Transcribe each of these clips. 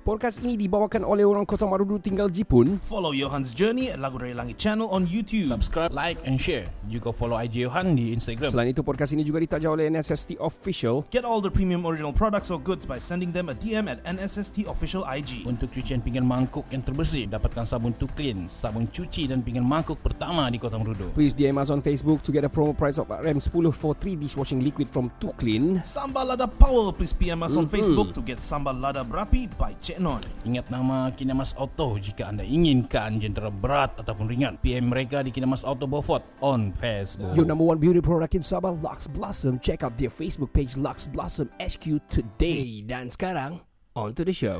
Podcast ini dibawakan oleh orang Kota Marudu tinggal Jepun. Follow Johan's Journey at Lagu Dari Langit channel on YouTube. Subscribe, like and share. Juga follow IG Johan di Instagram. Selain itu, podcast ini juga ditaja oleh NSST Official. Get all the premium original products or goods by sending them a DM at NSST Official IG. Untuk cucian pinggan mangkuk yang terbersih, dapatkan sabun Tuklin, sabun cuci dan pinggan mangkuk pertama di Kota Marudu. Please DM us on Facebook to get a promo price of RM10 for 3 dishwashing liquid from Tuklin. Sambal Lada Power. Please PM us on Facebook to get Sambal Lada Berapi by Cik Non. Ingat nama Kinamas Auto jika anda inginkan jentera berat ataupun ringan. PM mereka di Kinamas Auto Beaufort on Facebook. Your number one beauty product in Sabah, Lux Blossom. Check out their Facebook page, Lux Blossom HQ today. Dan sekarang, on to the show.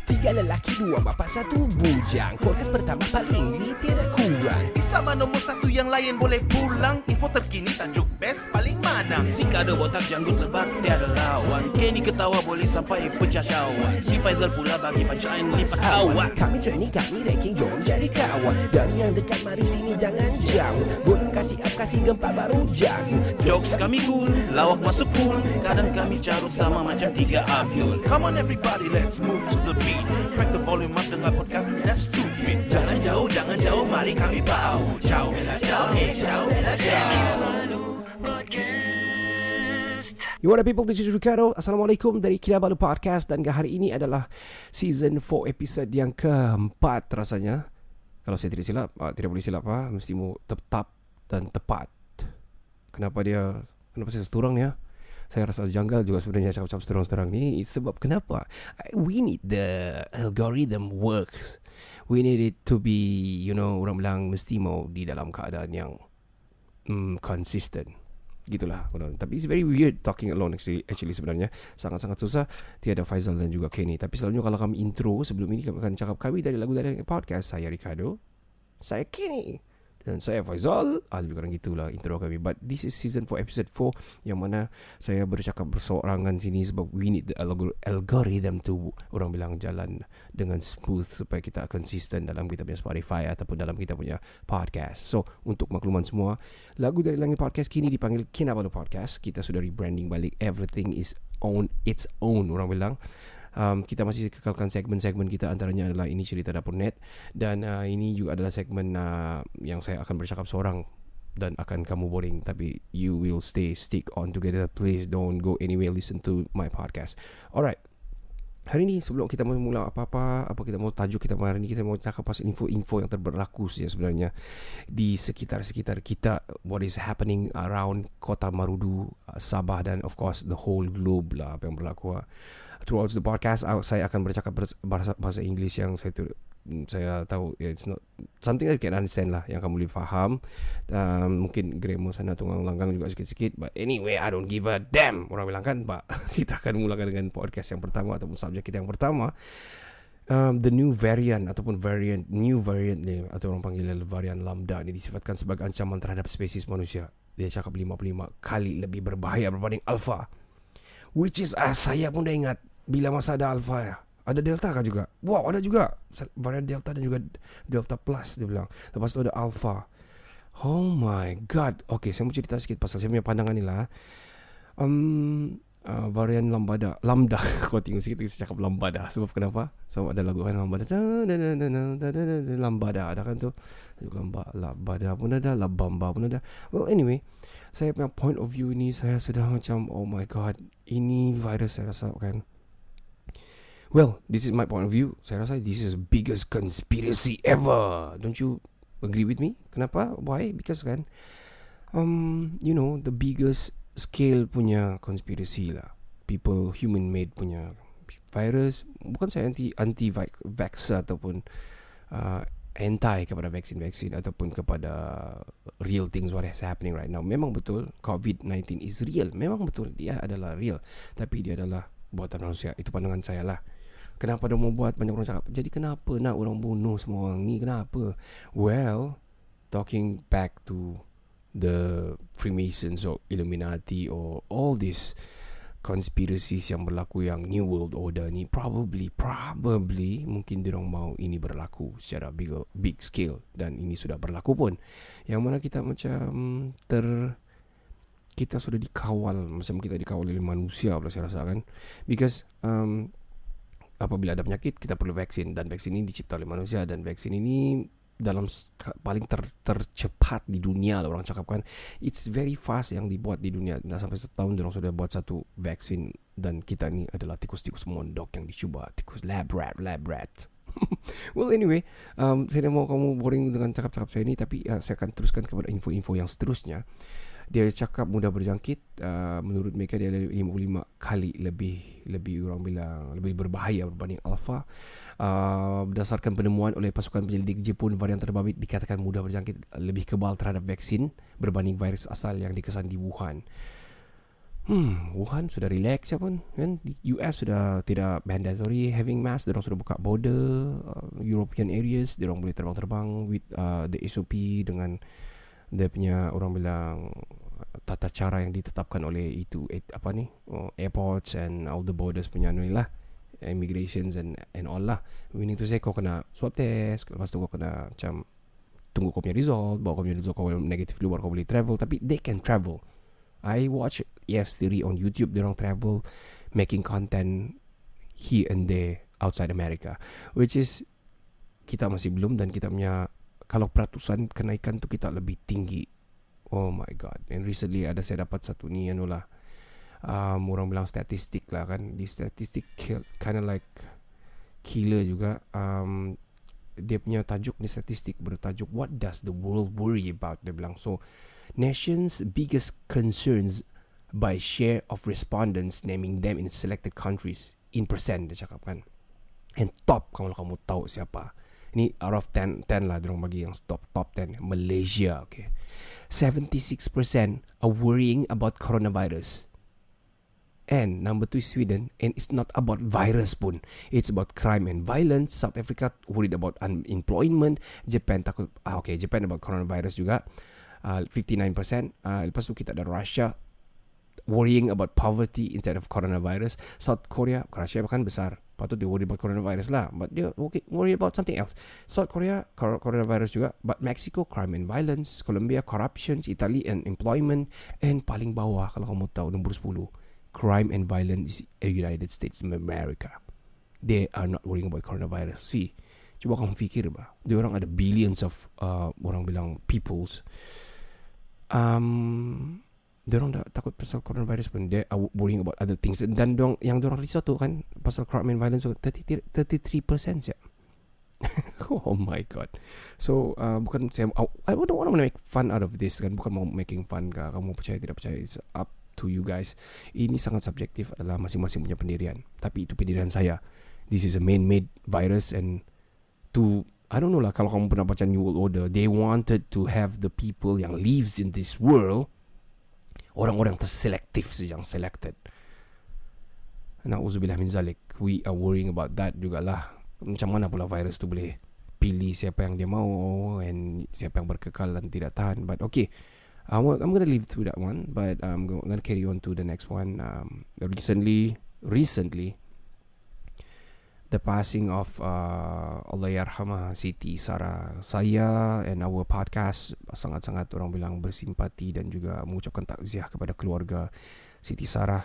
3 lelaki, 2 bapa, 1 bujang. Podcast pertama paling di tiada kurang. Sama nombor 1 yang lain boleh pulang. Info terkini tajuk best paling mana. Si Kado botak janggut lebat tiada lawan. Kenny ketawa boleh sampai pecah syawak. Si Faizal pula bagi punchline lipat awak. Kami training, kami ranking, jom jadi kawan. Dari yang dekat, mari sini jangan jauh. Volume kasih up, kasih gempa baru jago. Jokes kami cool, lawak masuk cool. Kadang kami carut sama macam 3 Abdul. Come on everybody, let's move to the beat. Crack the volume up, dengar podcast tidak stupid. Jangan jauh, mari kami bau. Ciao, bella ciao, ciao, bella ciao. You what up people, this is Ricardo. Assalamualaikum dari Kinabalu Podcast. Dan hari ini adalah season 4 episode yang keempat rasanya. Kalau saya tidak silap, tidak boleh silap, mesti mau tetap dan tepat. Kenapa saya seturang ya? Saya rasa janggal juga sebenarnya cakap-cakap seterang-terang ni. Sebab kenapa? We need the algorithm works. We need it to be, orang bilang mesti mau di dalam keadaan yang consistent. Gitulah. Tapi it's very weird talking alone actually sebenarnya. Sangat-sangat susah. Tiada Faizal dan juga Kenny. Tapi selalunya kalau kami intro, sebelum ini kami akan cakap kami dari Lagu Dari Podcast. Saya Ricardo. Saya Kenny. Dan saya Faizal. Lebih kurang gitulah intro kami. But this is season 4 episode 4, yang mana saya bercakap bersorangan sini sebab we need the algorithm to, orang bilang, jalan dengan smooth supaya kita konsisten dalam kita punya Spotify ataupun dalam kita punya podcast. So untuk makluman semua, Lagu Dari Langit Podcast kini dipanggil Kinabalu Podcast. Kita sudah rebranding balik. Everything is on its own, orang bilang. Kita masih kekalkan segmen-segmen kita, antaranya adalah Ini Cerita Dapur Net. Dan ini juga adalah segmen yang saya akan bercakap seorang dan akan kamu boring, tapi you will stick on together. Please don't go anywhere, listen to my podcast. Alright, hari ini sebelum kita mula apa kita mau tajuk kita hari ini, kita mau cakap pasal info-info yang terberlaku saja sebenarnya di sekitar kita, what is happening around Kota Marudu, Sabah, dan of course the whole globe lah, apa yang berlaku. Throughout the podcast, saya akan bercakap bahasa Inggeris yang saya tahu it's not something that you can understand lah, yang kamu boleh faham. Mungkin grammar sana tunggang langgang juga sikit-sikit, but anyway, I don't give a damn, orang bilang kan, Pak. Kita akan mulakan dengan podcast yang pertama ataupun subjek kita yang pertama. The new variant ni, atau orang panggil varian Lambda ni, disifatkan sebagai ancaman terhadap spesies manusia. Dia cakap 55 kali lebih berbahaya berbanding Alpha, which is saya pun dah ingat bila masa ada Alpha ya. Ada Delta kah juga? Wow, ada juga varian Delta dan juga Delta Plus, dia bilang. Lepas tu ada Alpha. Oh my god. Okay, saya mau cerita sikit pasal saya punya pandangan ni lah. Varian Lambda. Kau tengok sikit saya cakap Lambda. Sebab kenapa? Sebab ada lagu kan Lambda. Lambda ada kan tu. Lambda pun ada, Labamba pun ada. Well anyway, saya punya point of view ni, saya sudah macam oh my god, ini virus saya rasa kan. Well, this is my point of view. Saya rasa this is the biggest conspiracy ever. Don't you agree with me? Kenapa? Why? Because kan, the biggest scale punya conspiracy lah. People, human made punya virus. Bukan saya anti-vax ataupun anti kepada vaksin ataupun kepada real things what is happening right now. Memang betul COVID-19 is real. Memang betul dia adalah real. Tapi dia adalah buatan manusia. Itu pandangan saya lah. Kenapa dia mau buat? Banyak orang cakap, jadi kenapa nak orang bunuh semua orang ni? Kenapa? Well, talking back to the Freemasons or Illuminati or all these conspiracies yang berlaku, yang New World Order ni, probably mungkin diorang mau ini berlaku secara big scale, dan ini sudah berlaku pun, yang mana kita macam kita sudah dikawal, macam kita dikawal oleh manusia pula saya rasa kan, because apabila ada penyakit kita perlu vaksin, dan vaksin ini dicipta oleh manusia, dan vaksin ini dalam paling tercepat di dunia lah orang cakap kan. It's very fast yang dibuat di dunia. Dah sampai 1 tahun orang sudah buat satu vaksin, dan kita ni adalah tikus-tikus mondok yang dicuba, tikus lab rat. Well anyway, saya dah mau kamu boring dengan cakap-cakap saya ni, tapi saya akan teruskan kepada info-info yang seterusnya. Dia cakap mudah berjangkit, menurut mereka dia ada 55 kali lebih orang bilang lebih berbahaya berbanding alpha. Berdasarkan penemuan oleh pasukan penyelidik Jepun, varian terbabit dikatakan mudah berjangkit, lebih kebal terhadap vaksin berbanding virus asal yang dikesan di Wuhan. Wuhan sudah relax ya pun kan. Di US sudah tidak mandatory having mask. Diorang sudah buka border, European areas diorang boleh terbang-terbang with the SOP dengan dia punya orang bilang tata cara yang ditetapkan oleh itu airports and all the borders punya ni lah, immigrations and all lah. Meaning to say kau kena swab test, lepas tu kau kena macam tunggu kau punya result, bawa kau punya result, kau negatif keluar kau boleh travel. Tapi they can travel. I watch EF Theory on YouTube, diorang travel making content here and there outside America, which is kita masih belum, dan kita punya kalau peratusan kenaikan tu kita lebih tinggi. Oh my god. And recently saya dapat satu ni orang bilang statistik lah kan. Di statistik kind of like killer juga. Dia punya tajuk ni statistik bertajuk What Does the World Worry About, dia bilang. So nation's biggest concerns by share of respondents naming them in selected countries in percent, dia cakap kan. And top, kalau kamu tahu siapa, ini out of 10 lah diorang bagi yang top 10. Malaysia, okay. 76% are worrying about coronavirus. And number 2 is Sweden, and it's not about virus pun. It's about crime and violence. South Africa worried about unemployment. Japan takut, Japan about coronavirus juga, 59%. Lepas tu kita ada Russia worrying about poverty instead of coronavirus. South Korea, Russia bahkan besar, patut dia worry about coronavirus lah, but dia worry about something else. South Korea coronavirus juga, but Mexico crime and violence, Colombia corruption, Italy and employment, and paling bawah kalau kamu tahu nombor 10 crime and violence is United States of America. They are not worrying about coronavirus. See, cuba kamu fikir bah, dia orang ada billions of orang bilang peoples. Dia orang dah takut pasal coronavirus pun, they are worrying about other things. Dan yang dia orang risau tu kan pasal crime and violence, 33% ya. Oh my god. So bukan saya, I don't want to make fun out of this kan, bukan mau making fun ke, kamu percaya tidak percaya, it's up to you guys. Ini sangat subjektif, adalah masing-masing punya pendirian. Tapi itu pendirian saya. This is a man-made virus, and to I don't know lah, kalau kamu pernah baca New World Order, they wanted to have the people yang lives in this world, orang-orang terselektif yang selected. Na'udzubillah min zalik. We are worrying about that jugalah. Macam mana pula virus tu boleh pilih siapa yang dia mau, and siapa yang berkekal dan tidak tahan. But okay, I'm going to leave through that one, but I'm going to carry on to the next one. Recently the passing of Allahyarhamah Siti Sarah. Saya and our podcast sangat-sangat orang bilang bersimpati dan juga mengucapkan takziah kepada keluarga Siti Sarah.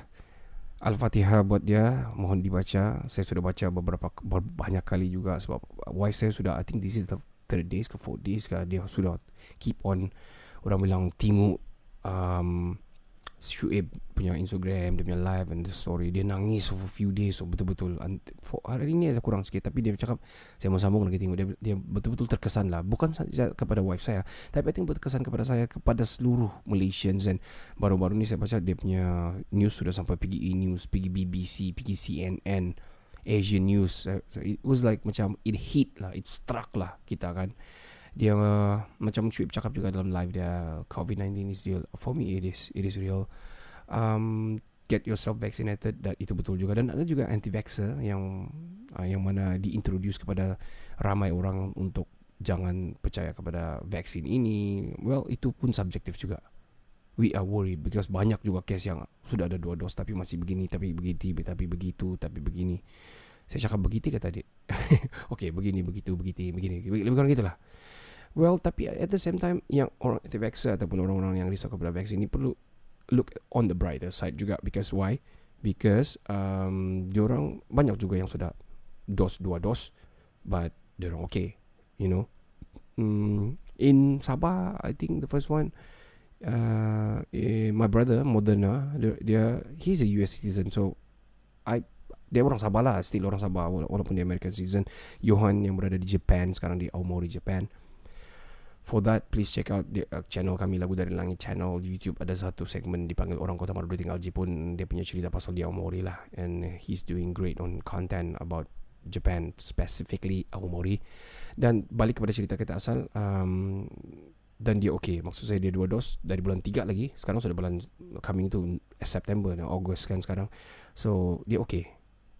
Al-Fatihah buat dia, mohon dibaca. Saya sudah baca banyak kali juga, sebab wife saya sudah, I think this is the 3rd days ke 4th days ke, dia sudah keep on orang bilang tengok Shuib punya Instagram, dia punya live and the story. Dia nangis for a few days. So betul-betul hari ini ada kurang sikit, tapi dia cakap saya mau sambung lagi tengok. Dia betul-betul terkesan lah, bukan saja kepada wife saya, tapi I think berkesan kepada saya, kepada seluruh Malaysians. And baru-baru ni saya baca dia punya news sudah sampai PGE News, pergi BBC, pergi CNN, Asian News. So it was like macam it hit lah, it struck lah kita kan. Dia macam Shuib cakap juga dalam live dia, COVID-19 is real. For me it is real. Get yourself vaccinated, dan itu betul juga. Dan ada juga anti-vaxxer yang mana diintroduce kepada ramai orang untuk jangan percaya kepada vaksin ini. Well, itu pun subjektif juga. We are worried because banyak juga kes yang sudah ada 2 dos tapi masih begini, tapi begitu, tapi begitu, tapi begini. Saya cakap begitu ke tadi? Okay, begini, begitu, begini. Lebih kurang gitulah. Well, tapi at the same time, yang orang anti-vaxxer ataupun orang-orang yang risau kepada vaksin ini perlu look on the brighter side juga. Because why? Because diorang banyak juga yang sudah dua dos, but dia orang okay, you know. In Sabah, I think the first one, my brother Moderna, he's a US citizen, so dia orang Sabah lah, still orang Sabah walaupun dia American citizen. Johan yang berada di Japan, sekarang di Aomori, Japan. For that, please check out channel kami, Lagu Dari Langit channel di YouTube. Ada satu segmen dipanggil Orang Kota Marudu Tinggal Jepun. Dia punya cerita pasal di Aomori lah, and he's doing great on content about Japan, specifically Aomori. Dan balik kepada cerita kita asal, dan dia okay. Maksud saya dia 2 dos dari bulan 3 lagi. Sekarang sudah bulan coming tu September dan August kan sekarang. So dia okay.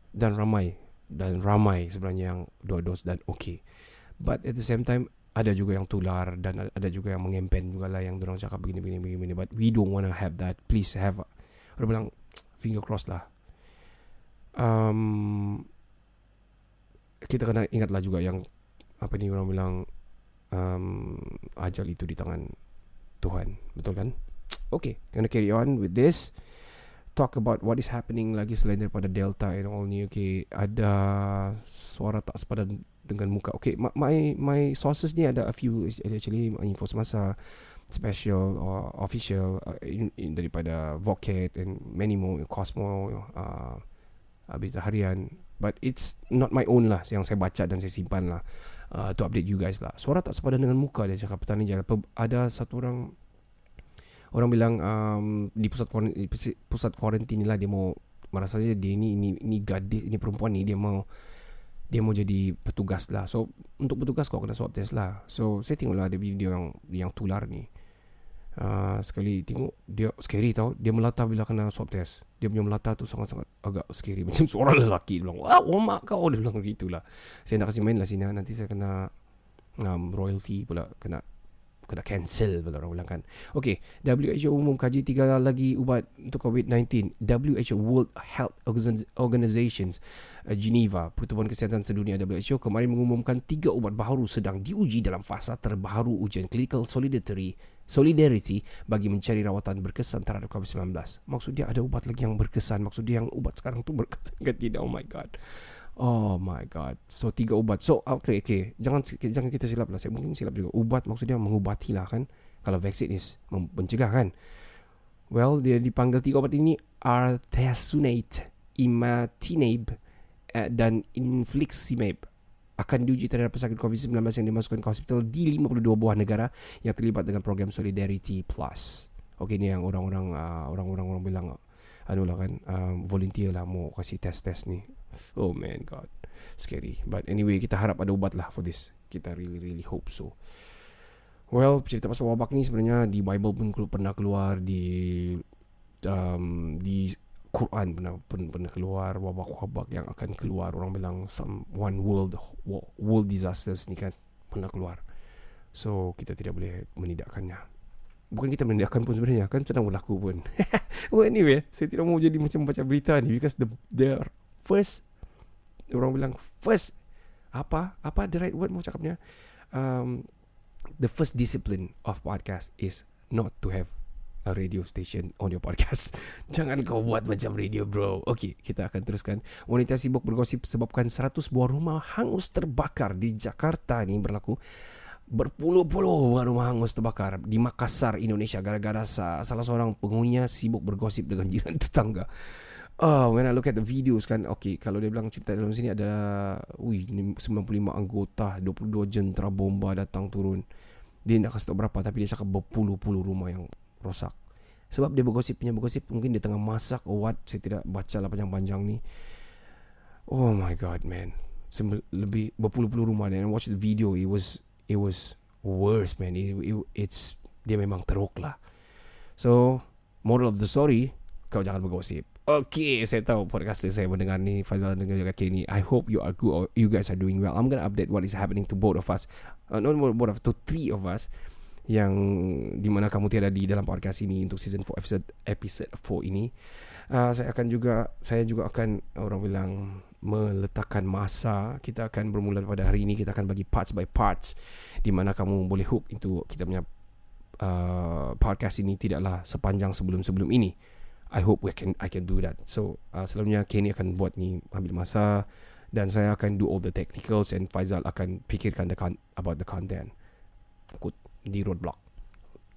Dan ramai sebenarnya yang 2 dos dan okay. But at the same time, ada juga yang tular dan ada juga yang mengempen juga lah, yang dorang cakap begini. But we don't want to have that. Please have, orang bilang finger cross lah. Kita kena ingatlah juga yang apa ni orang bilang, ajal itu di tangan Tuhan, betul kan? Okay, gonna carry on with this. Talk about what is happening lagi selain daripada Delta and all ni. Okay, ada suara tak sepadan dengan muka. Okay, my sources ni ada a few actually, info semasa, special or official, daripada Vocat and many more, Cosmo, Berita Harian. But it's not my own lah, yang saya baca dan saya simpan lah, to update you guys lah. Suara tak sepadan dengan muka, dia cakap petani jalan. Ada satu orang bilang di pusat kuarantin ni lah, dia mau merasa saja dia ini gadis, ini perempuan ni dia mau jadi petugas lah. So untuk petugas kau kena swab test lah. So saya tengok lah ada video yang tular ni. Sekali tengok dia scary tau. Dia melata bila kena swab test. Dia punya melata tu sangat-sangat agak scary. Macam suara lelaki. Dia bilang, wah mak kau. Dia bilang begitulah. Saya nak kasih main lah sini. Nanti saya kena royalty pula. Kena cancel pula orang bilang kan. Okay, WHO umum kaji 3 lagi ubat untuk COVID-19. WHO, World Health Organization, Geneva, Pertubuhan Kesihatan Sedunia WHO kemarin mengumumkan 3 ubat baru sedang diuji dalam fasa terbaru ujian clinical solidarity bagi mencari rawatan berkesan terhadap COVID-19. Maksud dia ada ubat lagi yang berkesan. Maksud dia yang ubat sekarang tu berkesan ke tidak? Oh my god. So 3 ubat. So okay. Jangan kita silap lah. Saya mungkin silap juga. Ubat maksudnya mengubati lah kan. Kalau vaksin is mencegah kan. Well, dia dipanggil 3 ubat ini artesunate, imatinib dan infliximab. Akan diuji terhadap pesakit COVID-19 yang dimasukkan ke hospital di 52 buah negara yang terlibat dengan program Solidarity Plus. Okay, ni yang orang bilang volunteer lah mau kasih tes ni. Oh man, god, scary. But anyway, kita harap ada ubat lah for this. Kita really hope so. Well, cerita pasal wabak ni sebenarnya di Bible pun pernah keluar, di Quran pernah keluar wabak yang akan keluar. Orang bilang one world disasters ni kan pernah keluar. So kita tidak boleh menidakkannya. Bukan kita menidakkan pun sebenarnya, kan sedang berlaku pun. Well anyway, saya tidak mau jadi macam baca berita ni, because the first, orang bilang first, apa the right word mau cakapnya, the first discipline of podcast is not to have a radio station on your podcast. Jangan kau buat macam radio, bro. Okay, kita akan teruskan. Wanita sibuk bergosip sebabkan 100 buah rumah hangus terbakar di Jakarta. Ni berlaku. Berpuluh-puluh buah rumah hangus terbakar di Makassar, Indonesia, gara-gara salah seorang penghuninya sibuk bergosip dengan jiran tetangga. When I look at the videos kan, okay, kalau dia bilang cerita dalam sini ada 95 anggota, 22 jentera bomba datang turun. Dia nak kasih tahu berapa, tapi dia cakap berpuluh-puluh rumah yang rosak. Sebab dia bergosip, mungkin dia tengah masak or what, saya tidak baca lah panjang-panjang ni. Oh my god, man. Lebih berpuluh-puluh rumah. And I watched the video, it was worse, man. It's dia memang teruk lah. So moral of the story, kau jangan bergosip. Okay, saya tahu podcaster saya mendengar ni, Faizal dan juga Kenny. I hope you are good, or you guys are doing well. I'm gonna update what is happening to both of us, to 3 of us, yang dimana kamu tiada di dalam podcast ini untuk season 4 episode 4 ini. Saya juga akan orang bilang meletakkan masa. Kita akan bermula pada hari ini. Kita akan bagi parts by parts, di mana kamu boleh hook into kita punya podcast ini tidaklah sepanjang sebelum ini. I hope I can do that. So selalunya Kenny akan buat ni, ambil masa Dan saya akan do all the technicals, and Faizal akan fikirkan about the content. Kut di Roadblock.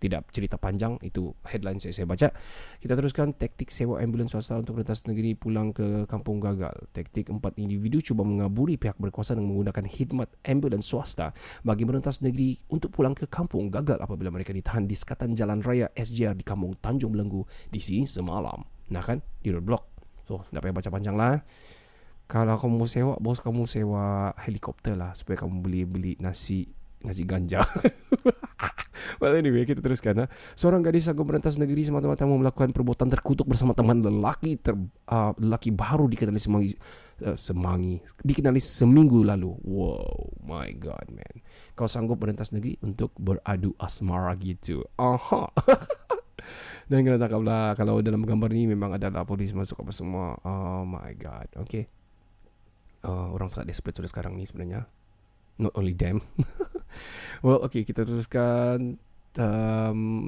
Tidak cerita panjang, itu headline saya baca. Kita teruskan. Taktik sewa ambulans swasta untuk rentas negeri pulang ke kampung gagal. Taktik 4 individu cuba mengaburi pihak berkuasa dengan menggunakan khidmat ambulans swasta bagi merentas negeri untuk pulang ke kampung gagal apabila mereka ditahan di sekatan jalan raya SJR di kampung Tanjung Belenggu di sini semalam. Nah kan, di Roadblock. So, tak payah baca panjang lah. Kalau kamu sewa, bos kamu sewa helikopter lah supaya kamu beli nasi ganja. Well anyway, kita teruskan. Seorang gadis agung merentas negeri semata-mata melakukan perbuatan terkutuk bersama teman lelaki baru dikenali seminggu lalu. Wow, my god man. Kau sanggup merentas negeri untuk beradu asmara gitu. Aha. Dan kena tangkaplah. Kalau dalam gambar ni memang adalah polis masuk apa semua. Oh my god. Okay. Orang sangat desperate sudah sekarang ni sebenarnya. Not only them. Well, okay, kita teruskan.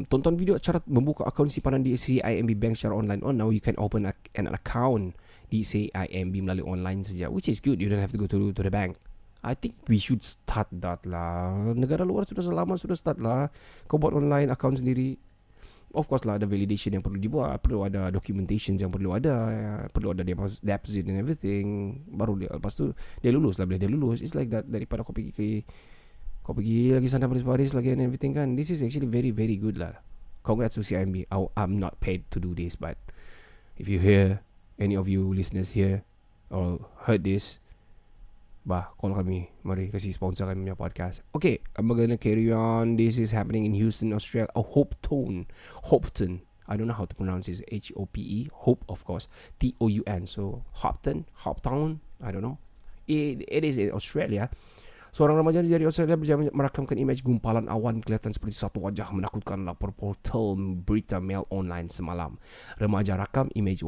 Tonton video cara membuka akaun simpanan di CIMB Bank secara online. Oh, now you can open an account di CIMB melalui online saja, which is good. You don't have to go to the bank. I think we should start that lah. Negara luar sudah start lah. Kau buat online account sendiri. Of course lah, ada validation yang perlu dibuat, perlu ada documentation yang perlu ada deposit and everything. Baru dia, lepas tu dia lulus lah. Bila dia lulus, it's like that. Daripada kau pergi lagi sana baris lagi and everything kan. This is actually very very good lah. Congrats to CIMB. I'm not paid to do this, but if you hear, any of you listeners here or heard this, call kami. Mari kasih sponsor kami punya podcast. Okay, I'm gonna carry on. This is happening in Houston, Australia. Hopetown. I don't know how to pronounce this. HOPE. Hope, of course. TOUN. So, Hopetown. I don't know. It is in Australia. Seorang remaja dari Australia merakamkan imej gumpalan awan kelihatan seperti satu wajah menakutkan, lapor portal berita Mail Online semalam. Remaja rakam imej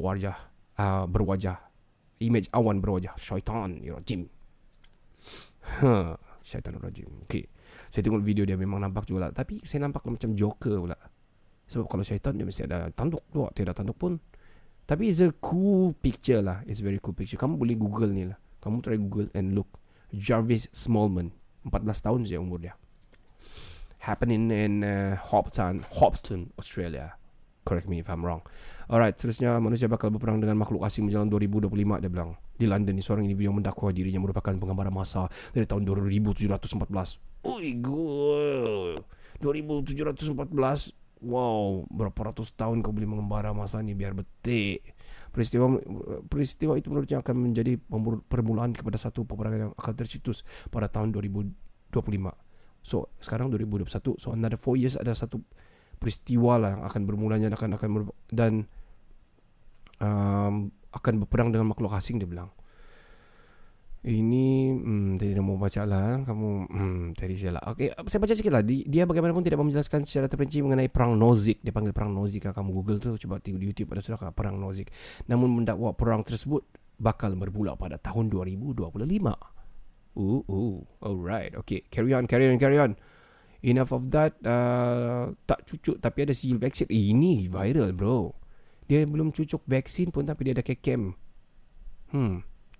imej awan berwajah syaitan rajim. Syaitan rajim. Okay. Saya tengok video dia, memang nampak juga lah. Tapi saya nampak macam Joker pula. Sebab kalau syaitan dia mesti ada tanduk. Tidak ada tanduk pun. Tapi it's a cool picture lah. It's a very cool picture. Kamu boleh Google ni lah. Kamu try Google and look. Jarvis Smallman, 14 tahun saja umur dia. Happening in Hopetown, Australia. Correct me if I'm wrong. Alright, seterusnya, manusia bakal berperang dengan makhluk asing menjelang 2025, dia bilang. Di London ni, seorang individu yang mendakwa dirinya merupakan penggambaran masa dari tahun 2714. Ui, good. 2714. Wow, berapa ratus tahun kau boleh mengembara masa ni biar betik. Peristiwa itu menurutnya akan menjadi permulaan kepada satu peperangan yang akan tercetus pada tahun 2025. So, sekarang 2021. So, another 4 years ada satu peristiwa lah yang akan bermulanya dan akan berperang dengan makhluk asing, dia bilang. Ini tidak mau baca lah. Kamu tadi salah. Okay, saya baca sikit lah. Dia bagaimanapun tidak menjelaskan secara terperinci mengenai perang Nozick. Dia panggil perang Nozick. Kamu Google tu, coba tengok di YouTube, ada sudah perang Nozick. Namun mendakwa perang tersebut bakal bermula pada tahun 2025. Alright. Okay, carry on. Enough of that. Tak cucuk tapi ada sijil vaksin. Ini viral bro. Dia belum cucuk vaksin pun tapi dia ada kekem.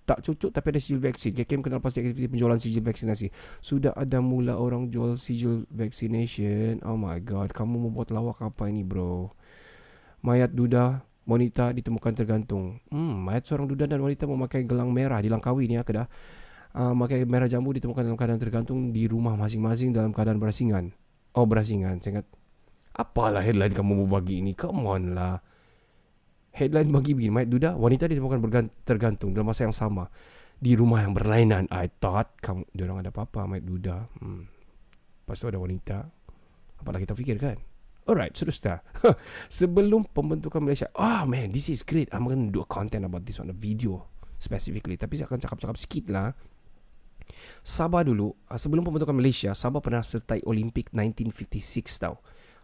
Tak cucuk tapi ada sijil vaksin. KKM kenal pasti aktiviti penjualan sijil vaksinasi. Sudah ada mula orang jual sijil vaccination. Oh my god, kamu membuat lawak apa ini bro? Mayat duda wanita ditemukan tergantung. Mayat seorang duda dan wanita memakai gelang merah di Langkawi ni kedah. Memakai merah jambu ditemukan dalam keadaan tergantung di rumah masing-masing dalam keadaan berasingan. Oh, berasingan. Saya ingat, apalah headline kamu mau bagi ini? Come on lah. Headline bagi begini, mayat duda, wanita ditemukan tergantung dalam masa yang sama di rumah yang berlainan. I thought diorang ada apa-apa, mayat duda. Lepas tu ada wanita. Apalah kita fikir kan? Alright, seterusnya. Sebelum pembentukan Malaysia. Man, this is great. I'm going to do a content about this on a video specifically. Tapi saya akan cakap-cakap sikit lah. Sabah dulu, sebelum pembentukan Malaysia, Sabah pernah sertai Olimpik 1956 tau.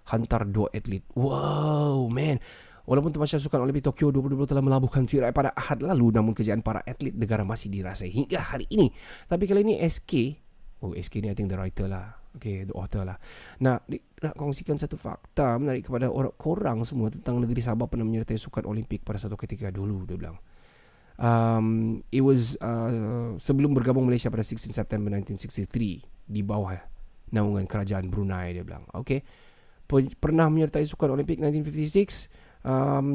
Hantar 2 atlet. Wow, man. Walaupun Tamasya Sukan Olimpik Tokyo 2020 telah melabuhkan tirai pada Ahad lalu, namun kejayaan para atlet negara masih dirasai hingga hari ini. Tapi kali ini SK ni I think the writer lah. Okay, the author lah. Nak kongsikan satu fakta menarik kepada korang semua tentang negeri Sabah pernah menyertai Sukan Olimpik pada satu ketika dulu, dia bilang. It was sebelum bergabung Malaysia pada 16 September 1963 di bawah naungan kerajaan Brunei, dia bilang. Okay. Pernah menyertai Sukan Olimpik 1956.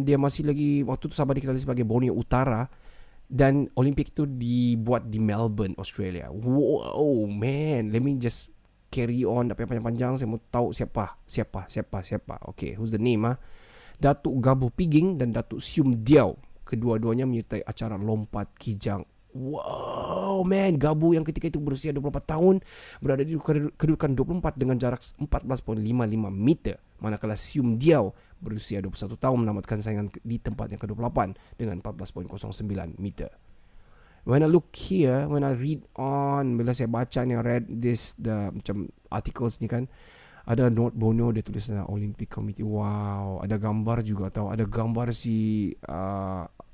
Dia masih lagi, waktu tu Sabah dikenali sebagai Borneo Utara, dan Olimpik itu dibuat di Melbourne, Australia. Wow, man, let me just carry on. Tak payah panjang-panjang, saya mau tahu siapa. Okay, who's the name? Datuk Gabo Piging dan Datuk Sium Diao, kedua-duanya menyertai acara lompat kijang. Wow, man, Gabo yang ketika itu berusia 24 tahun berada di kedudukan 24 dengan jarak 14.55 meter, manakala Sium Diao berusia 21 tahun menamatkan saingan di tempat yang ke-28 dengan 14.09 meter. When I look here, when I read on, bila saya baca ni, read this, the macam articles ni kan, ada note Borneo, dia tulis Olympic Committee. Wow, ada gambar juga tau. Ada gambar si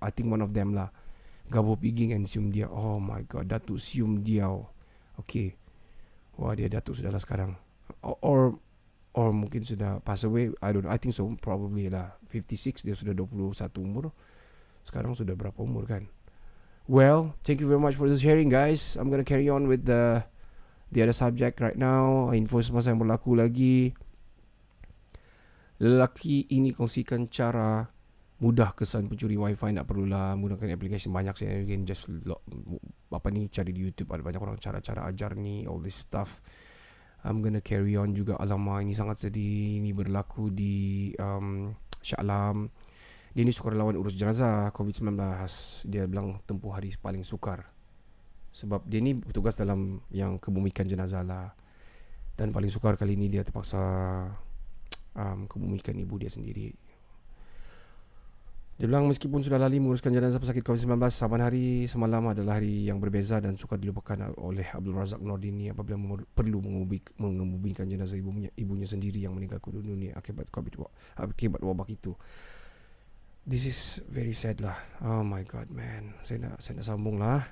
I think one of them lah, Gabo Piging and Sium Diao. Oh my god, Datuk Sium Diao. Okay. Wah, dia Datuk sudah lah sekarang. Or mungkin sudah pass away. I don't know. I think so. Probably lah. 56. Dia sudah 21 umur. Sekarang sudah berapa umur kan? Well, thank you very much for this sharing, guys. I'm gonna carry on with the other subject right now. Info semasa yang berlaku lagi. Lelaki ini kongsikan cara mudah kesan pencuri wifi. Tak perlulah menggunakan aplikasi banyak. Saya can just cari di YouTube. Ada banyak orang cara-cara ajar ni, all this stuff. I'm gonna carry on juga. Alamak, ini sangat sedih. Ini berlaku di Shah Alam. Dia ni sukarelawan urus jenazah COVID-19. Dia bilang tempuh hari paling sukar, sebab dia ni bertugas dalam yang kebumikan jenazah lah. Dan paling sukar kali ni dia terpaksa kebumikan ibu dia sendiri. Dia bilang meskipun sudah lali menguruskan jenazah pesakit COVID-19, saban hari semalam adalah hari yang berbeza dan sukar dilupakan oleh Abdul Razak Nordini apabila perlu mengebumikan jenazah ibunya sendiri yang meninggal dunia akibat wabak itu. This is very sad lah. Oh my god, man. Saya nak sambung lah.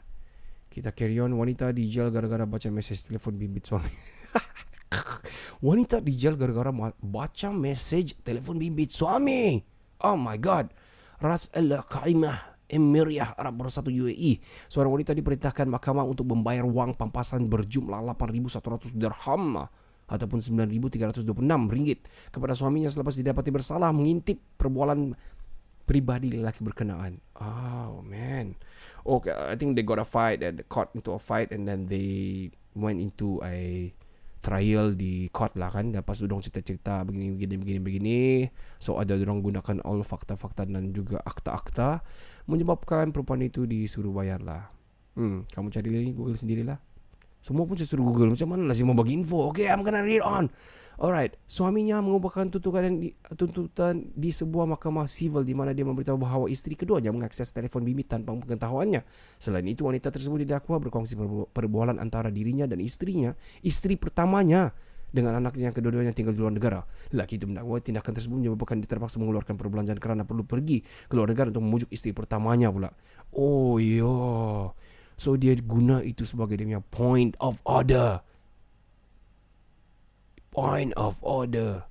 Kita carry on. Wanita dijal gara-gara baca mesej telefon bimbit suami. Wanita dijal gara-gara baca mesej telefon bimbit suami. Oh my god. Ras Al-Qaimah Emiriyah Arab Bersatu UAE. Seorang wanita diperintahkan mahkamah untuk membayar wang pampasan berjumlah 8.100 dirham ataupun 9.326 ringgit kepada suaminya selepas didapati bersalah mengintip perbualan pribadi lelaki berkenaan. Oh man. Okay, I think they got a fight and caught into a fight and then they went into a trial di court lah kan. Lepas tu dong cerita-cerita begini. So ada orang gunakan all fakta-fakta dan juga akta-akta menyebabkan perempuan itu disuruh bayar lah. Kamu cari lagi Google sendirilah. Semua pun saya suruh Google. Macam mana lah saya mau bagi info. Okay, I'm gonna read on. Alright, suaminya mengubahkan tuntutan di sebuah mahkamah sivil di mana dia memberitahu bahawa isteri keduanya mengakses telefon bimbit tanpa pengetahuannya. Selain itu, wanita tersebut didakwa berkongsi perbualan antara dirinya dan istrinya, istri pertamanya, dengan anaknya yang kedua-duanya tinggal di luar negara. Lelaki itu mendakwa tindakan tersebut menyebabkan dia terpaksa mengeluarkan perbelanjaan kerana perlu pergi ke luar negara untuk memujuk isteri pertamanya pula. Oh iya. So dia guna itu sebagai dia punya point of order. Point of order.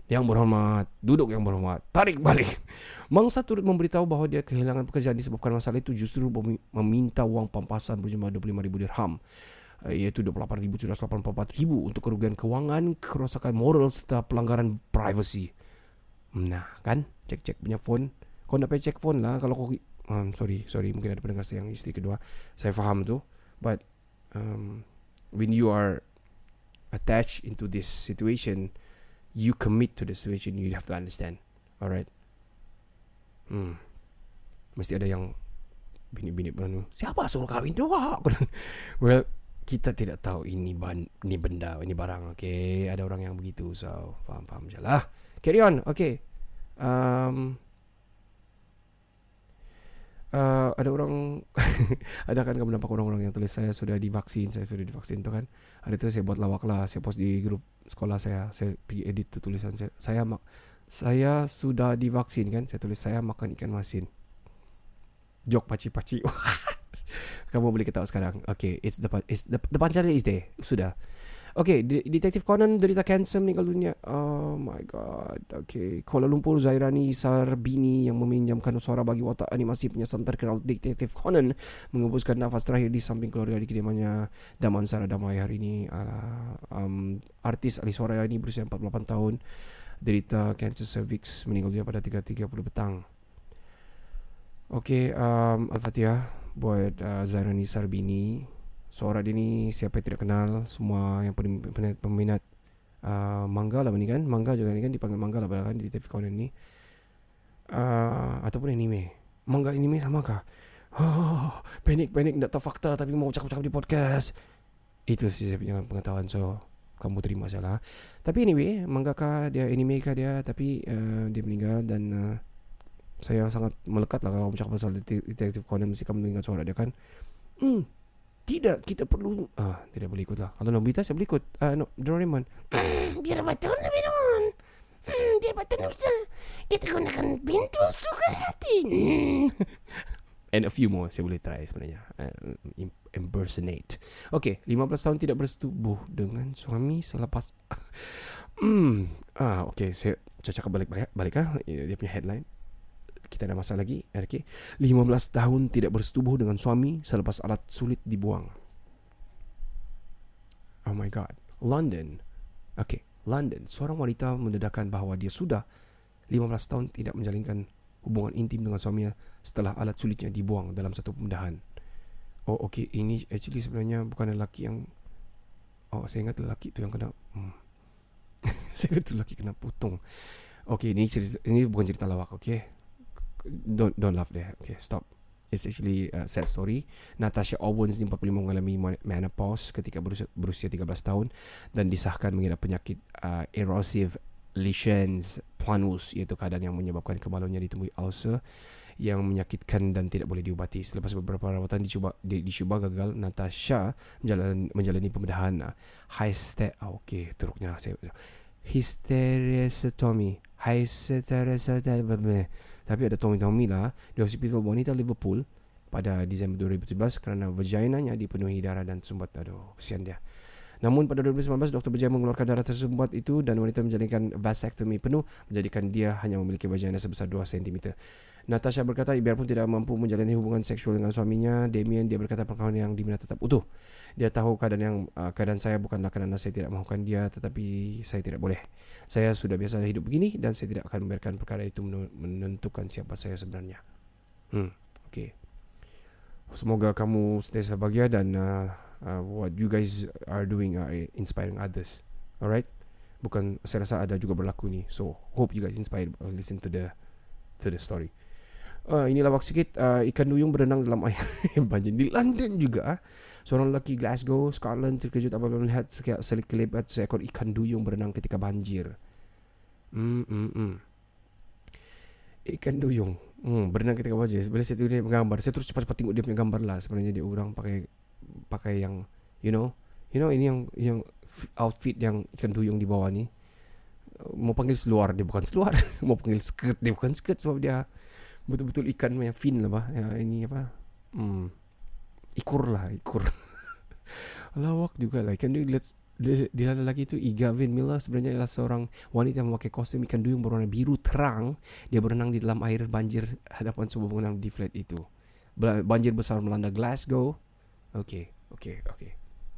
Yang berhormat, duduk yang berhormat, tarik balik. Mangsa turut memberitahu bahawa dia kehilangan pekerjaan disebabkan masalah itu, justru meminta wang pampasan berjumlah 25,000 dirham, iaitu 28,784 untuk kerugian kewangan, kerosakan moral serta pelanggaran privacy. Nah kan, cek punya phone. Kau nak pergi cek phone lah. Kalau kau sorry, mungkin ada pendengar saya yang isteri kedua. Saya faham tu. But when you are attached into this situation, you commit to the situation, you have to understand. Alright. Mesti ada yang bini-bini beranu, siapa suruh kahwin tu? Well, kita tidak tahu ini benda, ini barang. Okay, ada orang yang begitu. So faham je lah. Carry on. Okay. Ada orang ada kan kamu nampak orang-orang yang tulis saya sudah divaksin tu kan. Hari tu saya buat lawak lah, saya post di grup sekolah saya pergi edit tu tulisan saya sudah divaksin kan, saya tulis saya makan ikan masin. Jok paci-paci. Kamu boleh ketawa sekarang. Okay, the punchline is there. Sudah. Okay, Detektif Conan derita kanser meninggal dunia. Oh my god. Okay, Kuala Lumpur, Zairani Sarbini yang meminjamkan suara bagi watak animasi penyiasan terkenal Detektif Conan mengembuskan nafas terakhir di samping keluarga di kediamannya Damansara Damai hari ini. Artis Ali Suara ini berusia 48 tahun, derita kanser cervix, meninggal dunia pada 3.30 petang. Okay, Al-Fatihah buat Zairani Sarbini. Suara dia ni siapa yang tidak kenal, semua yang peminat manga lah ni kan. Manga juga ni kan dipanggil manga lah kan di TV Conan ni. Ataupun anime. Manga anime sama kah? Panik nak tahu fakta tapi mau cakap-cakap di podcast. Itu sih saya punya pengetahuan, so kamu terima salah. Tapi anyway, manga kah dia, anime kah dia, tapi dia meninggal dan saya sangat melekat lah kalau kamu cakap pasal Detektif Conan, mesti kamu ingat suara dia kan. Tidak, kita perlu tidak boleh ikut lah. Kalau Nobita saya boleh ikut. No, Doraemon. Biar betul Doraemon. Biar betul Nobita. Kita gunakan pintu suka hati. And a few more saya boleh try sebenarnya. Impersonate. Okay, 15 tahun tidak bersetubuh dengan suami selepas okay, saya cakap balik dia punya headline. Kita ada masalah lagi. Okay. 15 tahun tidak bersetubuh dengan suami selepas alat sulit dibuang. Oh my god. London. Okay. London. Seorang wanita mendedahkan bahawa dia sudah 15 tahun tidak menjalinkan hubungan intim dengan suaminya setelah alat sulitnya dibuang dalam satu pembedahan. Oh okay. Ini actually sebenarnya bukan lelaki yang... Oh, saya ingat lelaki tu yang kena... saya ingat lelaki kena potong. Okay, ini bukan cerita lawak. Okay. Don't laugh there. Okay, stop. It's actually a sad story. Natasha Owens 45 mengalami menopause ketika berusia 13 tahun dan disahkan mengidap penyakit erosive lesions planus, iaitu keadaan yang menyebabkan kemaluannya ditemui ulcer yang menyakitkan dan tidak boleh diubati. Selepas beberapa rawatan dicuba gagal, Natasha menjalani pembedahan hysterectomy. Tapi ada Tommy lah di Hospital Bonita Liverpool pada Disember 2017 kerana vaginanya dipenuhi darah dan sumbat. Aduh, kesian dia. Namun pada 2019 doktor berjaya mengeluarkan darah tersumbat itu dan wanita menjalankan vasectomy penuh, menjadikan dia hanya memiliki vagina sebesar 2 cm. Natasha berkata biarpun tidak mampu menjalani hubungan seksual dengan suaminya Damien, dia berkata perkawinan yang dimana tetap utuh. Dia tahu keadaan saya bukanlah kerana saya tidak mahukan dia, tetapi saya tidak boleh. Saya sudah biasa hidup begini dan saya tidak akan membiarkan perkara itu menentukan siapa saya sebenarnya. Okay. Semoga kamu sentiasa bahagia dan what you guys are doing are inspiring others. Alright? Bukan, saya rasa ada juga berlaku ni. So hope you guys inspired listen to the story. Ini lawak sikit. Ikan duyung berenang dalam air banjir di London juga. Seorang lelaki Glasgow, Scotland terkejut apabila melihat sekelebat seekor ikan duyung berenang ketika banjir. Ikan duyung berenang ketika banjir. Bila saya tengok dia gambar, saya terus cepat-cepat tengok dia punya gambar lah. Sebenarnya dia orang pakai yang you know ini yang outfit yang ikan duyung di bawah ni. Mau panggil seluar, dia bukan seluar. Mau panggil skirt, dia bukan skirt, sebab dia betul-betul ikan punya fin lah bah. Ya, ini apa? Ikur. Lawak juga lah. Ikan duyung. Dia lelaki itu Gavin Miller sebenarnya adalah seorang wanita yang memakai kostum ikan duyung berwarna biru terang. Dia berenang di dalam air banjir hadapan sebuah bangunan di flat itu. Banjir besar melanda Glasgow. Okay.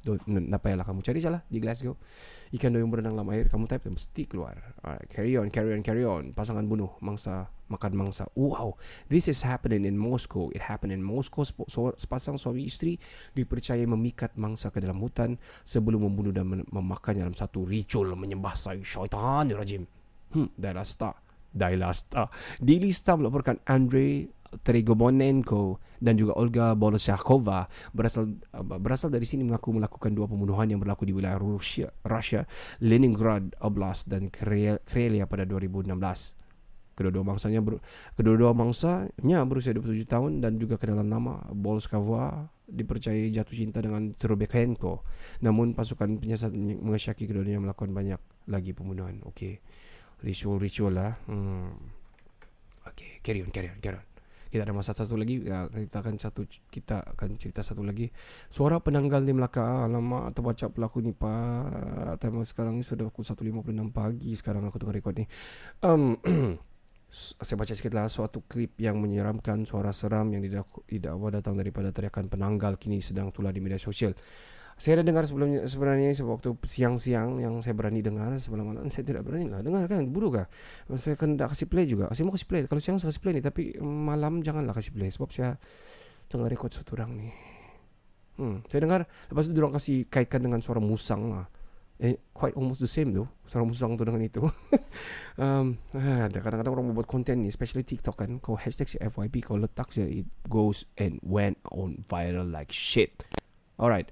Tak payahlah kamu cari salah di Glasgow. Ikan duyung berenang dalam air, kamu type mesti keluar. Alright, carry on. Pasangan bunuh mangsa, makan mangsa. Wow, this is happening in Moscow. It happened in Moscow. Sepasang suami isteri dipercayai memikat mangsa ke dalam hutan sebelum membunuh dan memakannya dalam satu ritual menyembah syaitan rajim. Daily Star melaporkan Andrei Trigobonenko dan juga Olga Bolshakova berasal dari sini mengaku melakukan 2 pembunuhan yang berlaku di wilayah Rusia, Leningrad Oblast dan Karelia pada 2016. Kedua-dua mangsanya berusia 27 tahun dan juga kenalan nama. Bolshakova dipercayai jatuh cinta dengan Trubetsenko. Namun pasukan penyiasat mengesyaki keduanya melakukan banyak lagi pembunuhan. Okey. Ritual lah. Okay, carry on. Kita ada masalah satu lagi. Kita akan cerita satu lagi. Suara penanggal di Melaka. Alamak, terbaca pelaku ni Pak. Time sekarang ni sudah pukul 1.56 pagi. Sekarang aku tengah rekod ni. Saya baca sikit lah. Suatu klip yang menyeramkan, suara seram yang didakwa datang daripada teriakan penanggal kini sedang tular di media sosial. Saya dah dengar sebelumnya, sebenarnya waktu siang-siang yang saya berani dengar. Sebelum malam saya tidak berani lah dengar kan, buruk lah. Saya akan tak kasih play juga. Saya mau kasih play. Kalau siang saya kasih play ni, tapi malam janganlah kasih play sebab saya tengah rekod satu orang ni. Saya dengar lepas tu diorang kasih kaitkan dengan suara musang lah. Quite almost the same tu, suara musang tu dengan itu. Kadang-kadang orang membuat konten ni, especially TikTok kan, kau hashtag si FYP, kau letak je, it goes and went on viral like shit. Alright,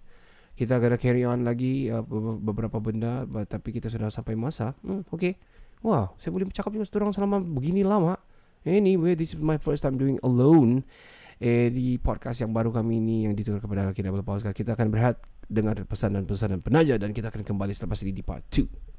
kita akan carry on lagi beberapa benda, tapi kita sudah sampai masa. Okay. Wah, saya boleh bercakap dengan seorang selama begini lama. Anyway, this is my first time doing alone di podcast yang baru kami ini yang ditutur kepada Kinabalu Podcast. Kita akan berehat dengar pesanan-pesanan penaja dan kita akan kembali selepas ini di part 2.